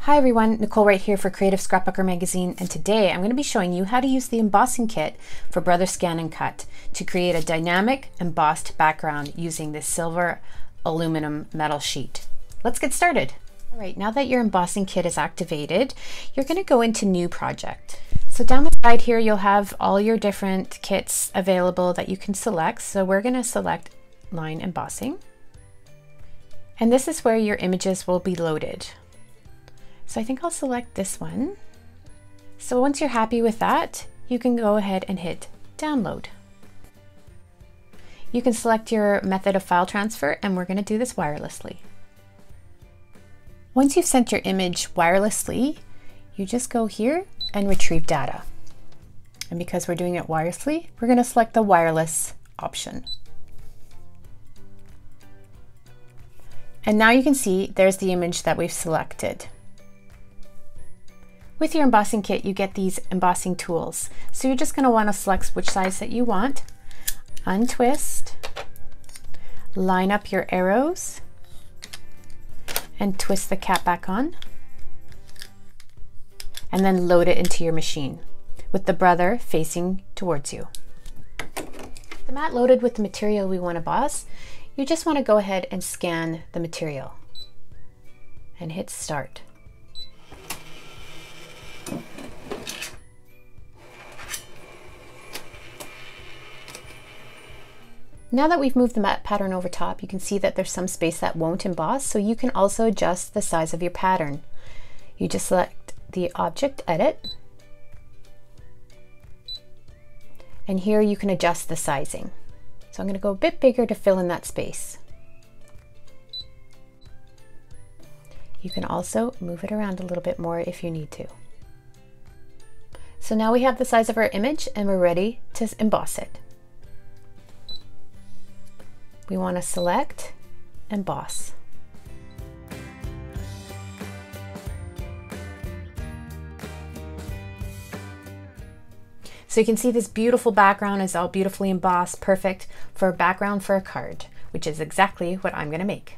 Hi everyone, Nicole Wright here for Creative Scrapbooker magazine, and today I'm going to be showing you how to use the embossing kit for Brother ScanNCut to create a dynamic embossed background using this silver aluminum metal sheet. Let's get started. Alright, now that your embossing kit is activated, you're going to go into New Project. So down the side here you'll have all your different kits available that you can select. So we're going to select Line Embossing. And this is where your images will be loaded. So I think I'll select this one. So once you're happy with that, you can go ahead and hit download. You can select your method of file transfer, and we're going to do this wirelessly. Once you've sent your image wirelessly, you just go here and retrieve data. And because we're doing it wirelessly, we're going to select the wireless option. And now you can see there's the image that we've selected. With your embossing kit, you get these embossing tools. So you're just going to want to select which size that you want, untwist, line up your arrows, and twist the cap back on, and then load it into your machine with the brother facing towards you. The mat loaded with the material we want to emboss, you just want to go ahead and scan the material and hit start. Now that we've moved the mat pattern over top, you can see that there's some space that won't emboss, so you can also adjust the size of your pattern. You just select the object edit, and here you can adjust the sizing. So I'm going to go a bit bigger to fill in that space. You can also move it around a little bit more if you need to. So now we have the size of our image and we're ready to emboss it. We want to select Emboss. So you can see this beautiful background is all beautifully embossed, perfect for a background for a card, which is exactly what I'm going to make.